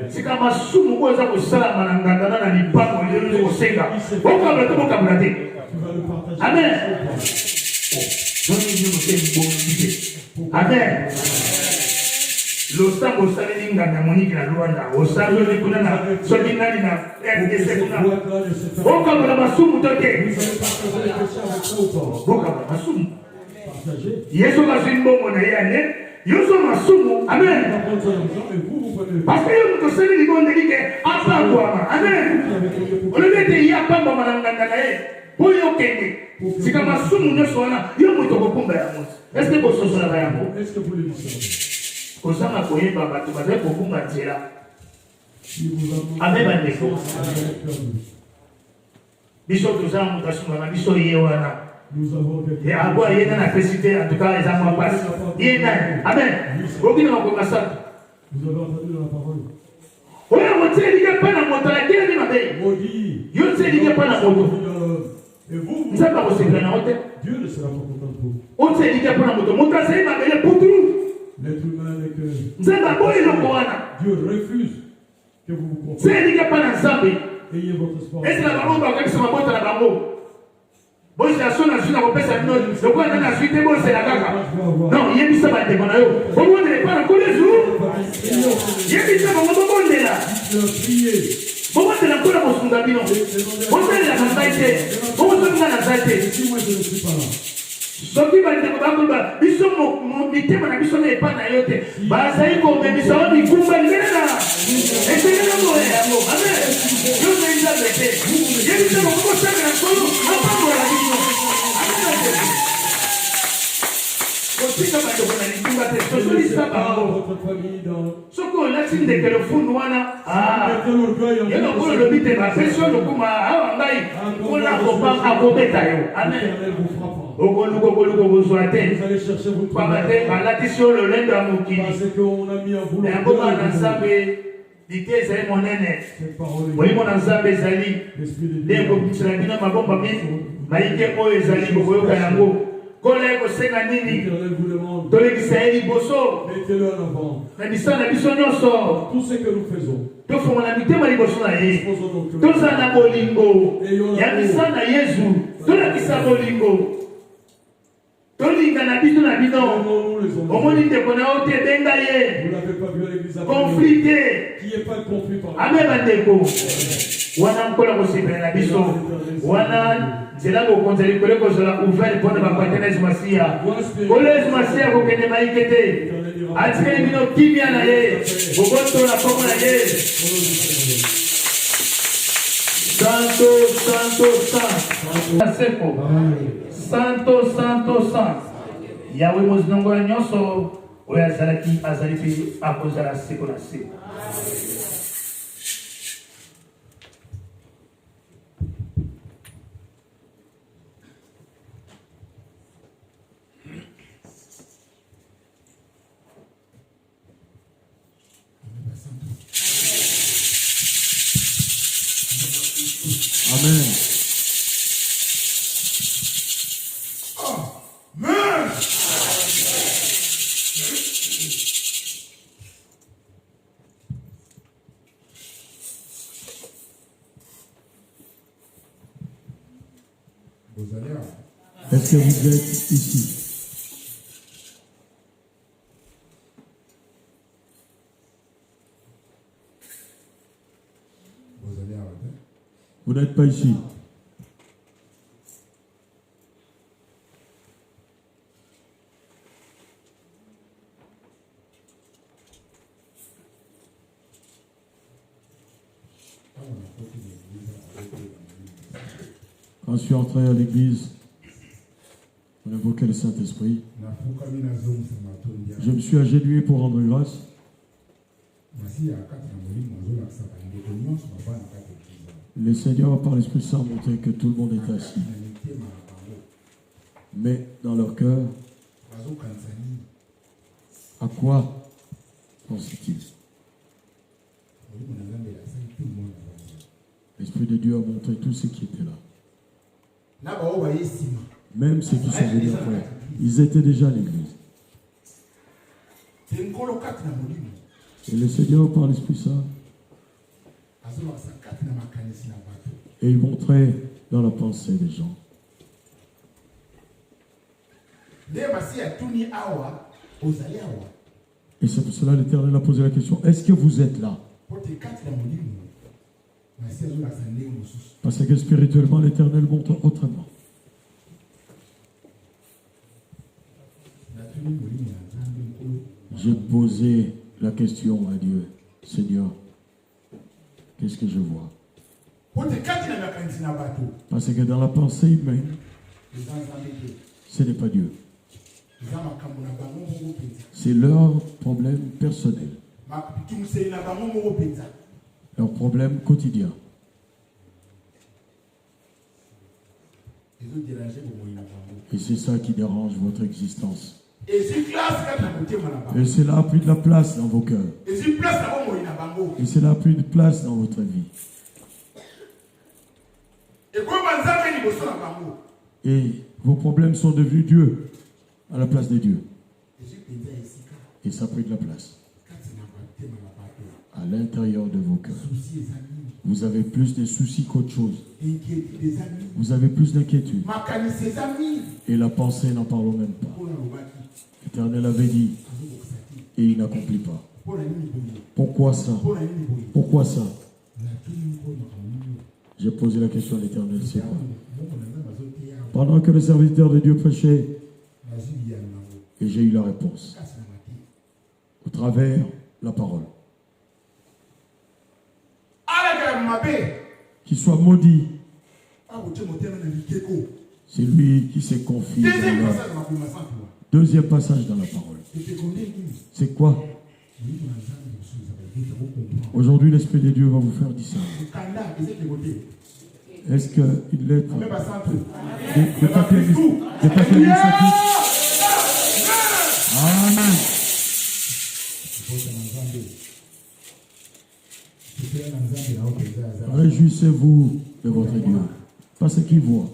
sika masumu oyo eza kosalama na nganda na na lipango lelo kosenga bokabula te bokabula te Tu vas le partager. amen noni nyonso te mbongi te amen losambo osaleli nganda moniki na Rwanda osaleli kuna na soki nani na RDC Cette kuna boîte-là ne se ferme pas. bokabula masumu to te Vous allez partager les péchés avec autant. bokabula masumu partager. Yesu mazwi mbongo na ye ane. Yoso masumu. Amen. Parce que yo mutoseli libondeli ke apangwama. Amen. Olobete ya pamba mananganda na ye. Oyo kende. Sika masumu nyonso wana yo muto kokumba ya mutu. Est-ce que bososola yango? Est-ce que vous le discernez? Kozanga koyeba bato bazali kokumba nzela. Amen bandeko. Biso tozala mutu asungana biso ye wana. Nous avons Et à quoi il y a dans la félicité, en tout cas, les amours passent. Il y a Amen. Aucune reconnaissance. Vous avez entendu la parole. Oui, on sait qu'il n'y a pas de moto. La guerre est ma Maudit. Dieu sait qu'il n'y a pas de moto. Et vous, Vous savez pas où c'est que la moto. Dieu ne sera pas content de vous. On sait qu'il n'y a pas de moto. Moto, c'est ma belle pour tout. L'être humain n'est que. Vous savez pas où il y a Dieu refuse que vous vous confiez. c'est qu'il n'y a pas d'ensemble. Ayez votre espoir. Est-ce que la banque va faire ma moto à la banque? Bon, c'est la sonne à suite à repère sa note. Le point de la suite, c'est la caca. Non, il y a mis ça par des monaïos. Au moins, il n'est pas encore les jours. Il y a mis ça par mon moment de là. Comment c'est la couleur à mon sondabino? Comment c'est la santé? Comment c'est la santé? Si moi je ne suis pas là. Soki ba ndeko bakoba biso mo mitema na biso na epa na yo te bazali komemisa o mikumba ngena esengela moya yango amen yo ndenza bete yebisa mokoko sanga na nkolo apambola biso amen kotika bandeko na likumba te tosolisa bango soki olati ndekele fundu wana ye lokolo lobi te bapesi yo lokuma awa ngai mpona akobeta yo amen okoluka kozwa te pamba te balatisi yo lolendo ya mokili yango bana nzambe lite ezali monene boyimo na nzambe ezali nde ekobimisela bino mabomba mayike oyo ezali bokoyoka yango kola ekosenga nini tolekisa ye liboso na misala na biso nyonso tofongola mitema liboso na ye tozala na bolingo ya misala na yesu tolakisa bolingo tolinga na biso na bino omoni ndeko na yo te ebenga ye konflit te ame bandeko wana mkola kosepela na biso wana nzela bokonzi likolo ekozala ouvert mpona bapatena yesu masiya kolo yesu masiya kokende mayike te atikeli bino kimia na ye bobotola kombo na ye santo santo santo seko santo santo santo yawe mozinongola nyonso oyo azalaki azali mpe akozala seko na seko. Amen. Amen. Est-ce que vous êtes ici? Vous n'êtes pas ici. Quand je suis entré à l'église, on invoquait le Saint-Esprit. Je me suis agenouillé pour rendre grâce. Le Seigneur, par l'Esprit Saint, a montré que tout le monde était assis. Mais dans leur cœur, à quoi pensent-ils? L'Esprit de Dieu a montré tout ce qui était là. Même ceux qui sont venus après, ils étaient déjà à l'église. Et le Seigneur, par l'Esprit Saint, et il montrait dans la pensée des gens. Et c'est pour cela que l'Éternel a posé la question, est-ce que vous êtes là? Parce que spirituellement, l'Éternel montre autrement. J'ai posé la question à Dieu. Seigneur, qu'est-ce que je vois? Parce que dans la pensée humaine, ce n'est pas Dieu. C'est leur problème personnel. Leur problème quotidien. Et c'est ça qui dérange votre existence. Et cela a pris de la place dans vos cœurs. Et cela a pris de place dans votre vie. Et vos problèmes sont devenus Dieu à la place de Dieu. Et ça a pris de la place. À l'intérieur de vos cœurs. Vous avez plus de soucis qu'autre chose. Vous avez plus d'inquiétude. Et la pensée, n'en parlons même pas. L'Éternel avait dit, et il n'accomplit pas. Pourquoi ça? Pourquoi ça? J'ai posé la question à l'Éternel, c'est quoi? Pendant que le serviteur de Dieu prêchait, et j'ai eu la réponse. Au travers de la parole. Qu'il soit maudit. C'est lui qui s'est confié. Deuxième passage dans la parole. C'est quoi? Aujourd'hui, l'Esprit de Dieu va vous faire discerner. Est-ce qu'il l'est? Des papiers administratifs. Amen. Réjouissez-vous de votre Dieu. Parce qu'il voit.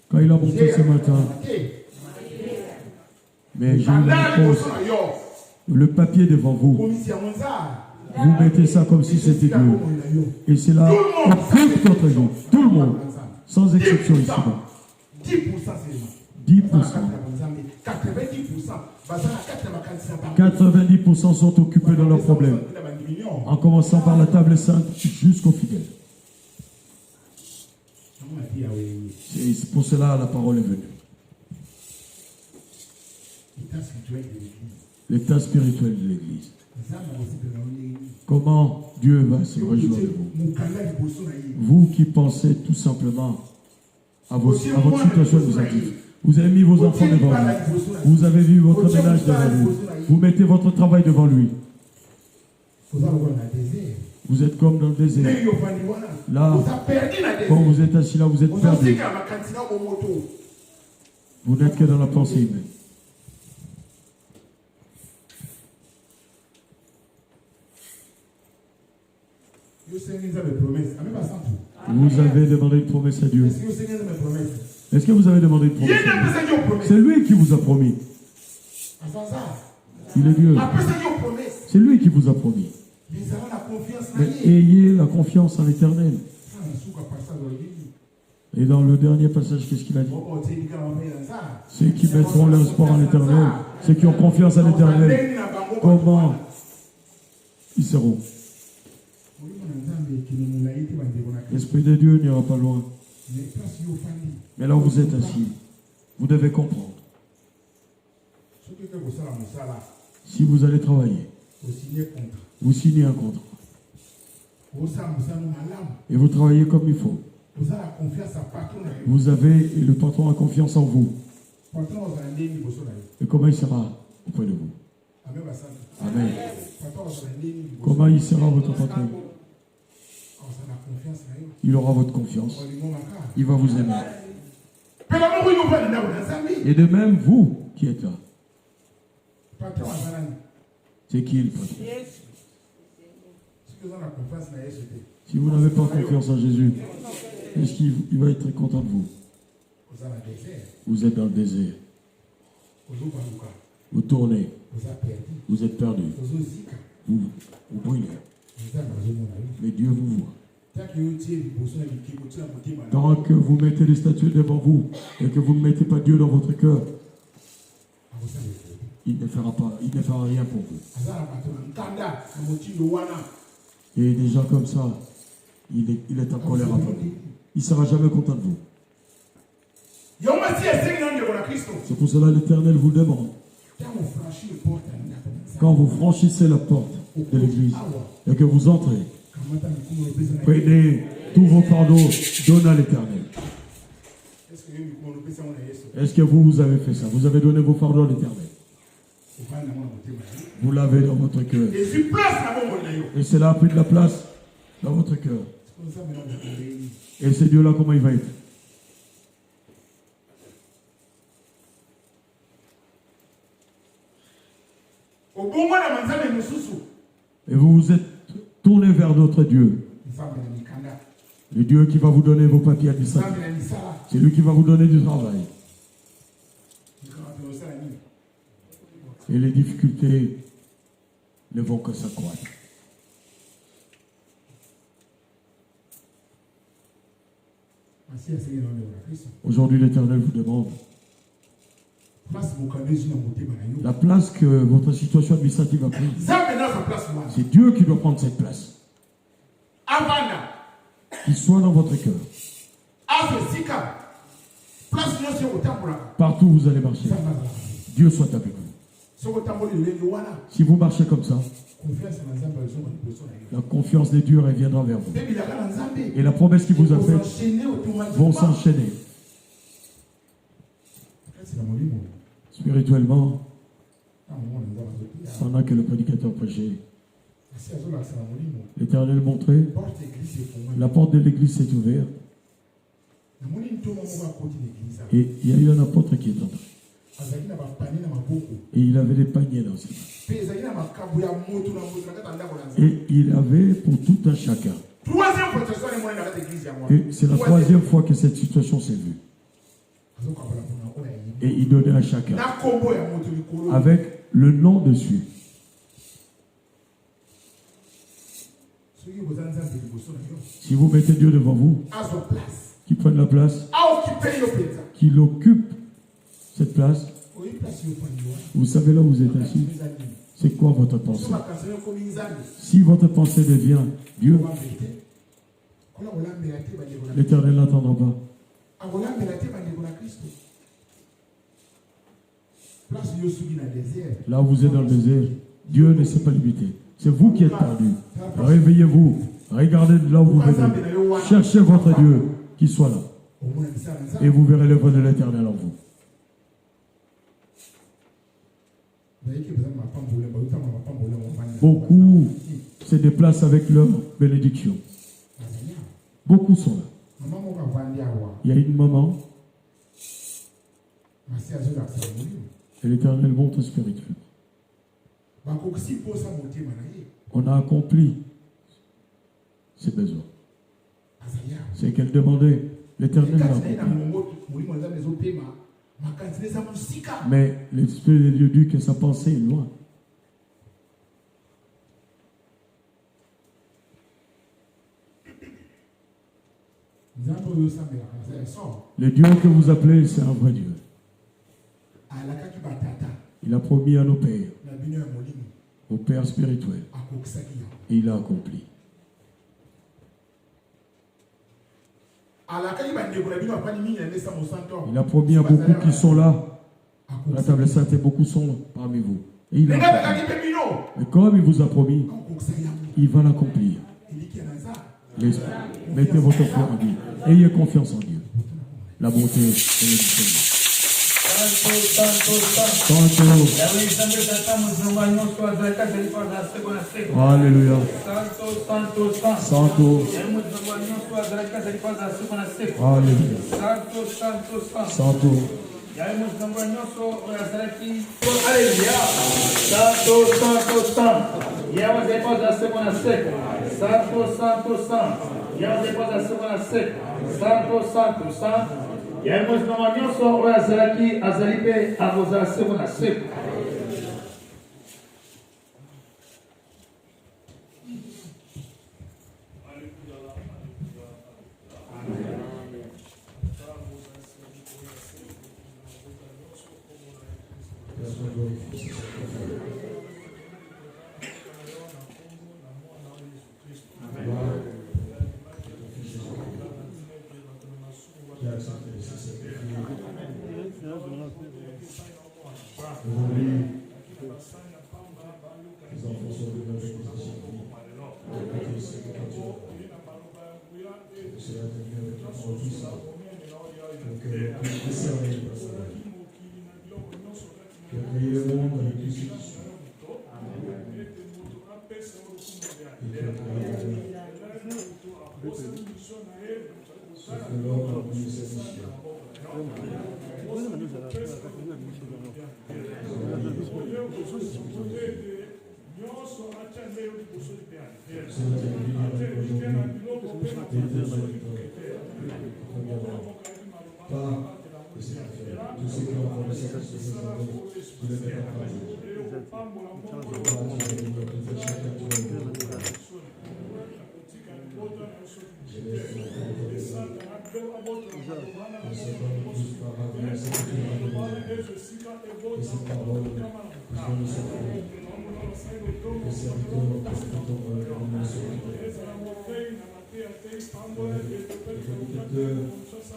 Quand il a monté ce matin, mais j'ai eu la réponse. Le papier devant vous. Vous mettez ça comme si c'était Dieu. Et c'est là, toute votre vie. Tout le monde. Sans exception ici. 10%. 90% sont occupés dans leurs problèmes. En commençant par la table sainte jusqu'aux fidèles. C'est pour cela la parole est venue. L'état spirituel de l'Église. Comment Dieu va se réjouir de vous. Vous qui pensez tout simplement à votre situation administrative. Vous avez mis vos enfants devant vous. Vous avez vu votre ménage devant vous. Vous mettez votre travail devant lui. Vous êtes comme dans le désert. Là, quand vous êtes assis là, vous êtes perdu. Vous n'êtes que dans la pensée humaine. Vous avez demandé une promesse à Dieu. Est-ce que vous avez demandé une promesse à Dieu? C'est lui qui vous a promis. Il est Dieu. C'est lui qui vous a promis. Mais ayez la confiance en l'Éternel. Et dans le dernier passage, qu'est-ce qu'il a dit? Ceux qui mettront leur espoir en l'Éternel, ceux qui ont confiance en l'Éternel, comment ils seront? L'Esprit de Dieu n'ira pas loin. Mais là où vous êtes assis, vous devez comprendre. Si vous allez travailler, vous signez un contrat. Et vous travaillez comme il faut. Vous avez, et le patron a confiance en vous. Et comment il sera auprès de vous? Amen. Comment il sera votre patron? Il aura votre confiance. Il va vous aimer. Et de même, vous qui êtes là. C'est qui le patron? Si vous n'avez pas confiance en Jésus, est-ce qu'il va être très content de vous? Vous êtes dans le désert. Vous tournez. Vous êtes perdu. Vous brûlez. Mais Dieu vous voit. Tant que vous mettez les statues devant vous et que vous ne mettez pas Dieu dans votre cœur, il ne fera rien pour vous. Et des gens comme ça, il est en colère avec vous. Il ne sera jamais content de vous. C'est pour cela que l'Éternel vous demande, quand vous franchissez la porte de l'église et que vous entrez, prenez tous vos fardeaux, donnez à l'Éternel. Est-ce que vous avez fait ça? Vous avez donné vos fardeaux à l'Éternel. Vous l'avez dans votre cœur. Et cela a pris de la place dans votre cœur. Et ce Dieu-là, comment il va être? Et vous vous êtes tourné vers d'autres dieux. Le Dieu qui va vous donner vos papiers administratifs. C'est lui qui va vous donner du travail. Et les difficultés ne vont que s'accroître. Aujourd'hui, l'Éternel vous demande la place que votre situation administrative a prise. C'est Dieu qui doit prendre cette place. Qu'il soit dans votre cœur. Partout où vous allez marcher, Dieu soit avec vous. Si vous marchez comme ça, la confiance des dieux reviendra vers vous. Et la promesse qu'il vous a faite vont s'enchaîner. Spirituellement, pendant que le prédicateur prêchait, l'Éternel montrait, la porte de l'église s'est ouverte. Et il y a eu un apôtre qui est entré. Et il avait des paniers dans ses mains. Et il avait pour tout un chacun. Et c'est la troisième fois que cette situation s'est vue. Et il donnait à chacun avec le nom dessus. Si vous mettez Dieu devant vous, qu'il prenne la place, qu'il occupe cette place, vous savez là où vous êtes assis, c'est quoi votre pensée? Si votre pensée devient Dieu, l'Éternel n'attendra pas. Là où vous êtes dans le désert, Dieu ne s'est pas limité. C'est vous qui êtes perdus. Réveillez-vous. Regardez de là où vous venez. Cherchez votre Dieu qui soit là. Et vous verrez l'œuvre de l'Éternel en vous. Beaucoup se déplacent avec leur bénédiction. Beaucoup sont là. Il y a une maman. Et l'Éternel montre spirituel. On a accompli ses besoins. C'est qu'elle demandait. L'Éternel l'a accompli. Mais l'Esprit de Dieu dit que sa pensée est loin. Le Dieu que vous appelez, c'est un vrai Dieu. Il a promis à nos pères, aux pères spirituels, et il a accompli. Il a promis à beaucoup qui sont là. La table sainte et beaucoup sont parmi vous. Et il a accompli. Et comme il vous a promis, il va l'accomplir. Mettez votre foi en Dieu. Ayez confiance en Dieu. La bonté et le discernement. Alléluia. Santo. Alléluia. Santo. Il y a un mouvement nyonso oyo azalaki azali pe akozala seko na seko.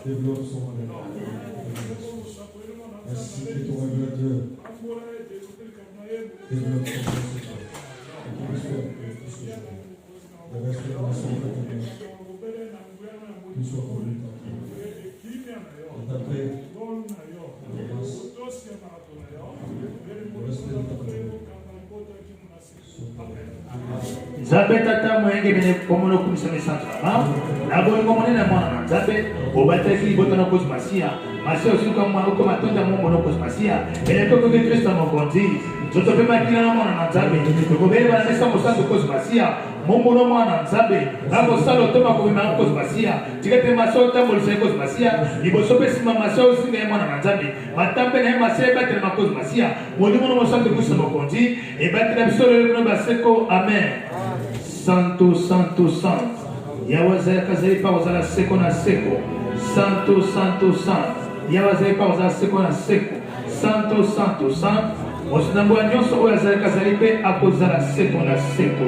Développe son règlement. Ainsi que ton régulateur développe son processus. La respiration tout soit conduit par toi. Et ta paix, la grâce, le respect de ta parole. Nzambe tata moyenge bene komono kumisame santrama na boye komone na mwana na nzambe obataki libota na kozi masia masia osi kama uko matonda mungu na kozi masia ele toko ke Kristo mokonzi zoto pe makila na mwana na nzambe ko bele bana mesa mosanto kozi masia mungu na mwana na nzambe ngako salo toma ko bima kozi masia tikete maso tambo lise kozi masia liboso pe sima masia osi ngai mwana na nzambe matambe na masia batela makozi masia modimo na mosanto Kristo mokonzi e batela bisolo no baseko amen. Santo, Santo, Santo. Yawazaya kazali pa wazala seko na seko. Santo, Santo, Santo. Yawazaya pa wazala seko na seko. Santo, Santo, Santo. Osinambo nyonso oyo azali kazali pe akozala seko na seko.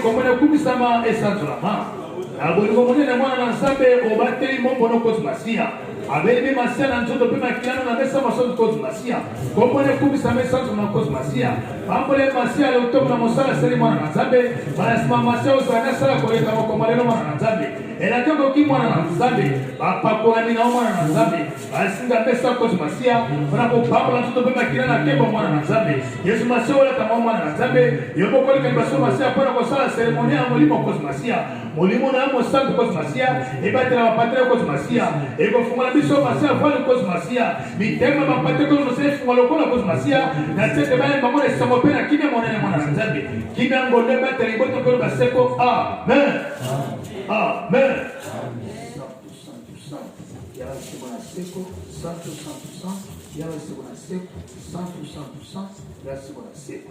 comme on kumisama et santurama. Abolingo monene mwana na nzambe obateli mombono kozimasia. Abeli masia na nzoto pe makilano na mesa maso kozimasia. Komone kumisama santu na kozimasia. Pambole masia le utomo na mosala seli mwana na nzambe. Balasima masia osana sala koleka mokomalelo mwana na nzambe. Elakoko ki mwana na nzambe. Bapakora mina mwana na nzambe. Basinga mesa kozimasia. Mwana kopambola nzoto pe makilano na kebo mwana na nzambe. Yesu masia wala kama mwana na nzambe. Yobo koleka baso masia pona kosala seremonia ya molimo kozimasia. Molimo na mo santo kozimasia. Ebatela bapatela kozimasia. Ego fungola biso masia vale kozimasia. Mitema bapatela kozimasia fungola kola kozimasia. Na tete bale mamona samopena kimya monene mwana na nzambe. Kimya ngole batela iboto kola baseko. Amen. Amen. Yala segura seco, santo, santo, santo. Yala segura seco, santo, santo, santo. Yala segura seco.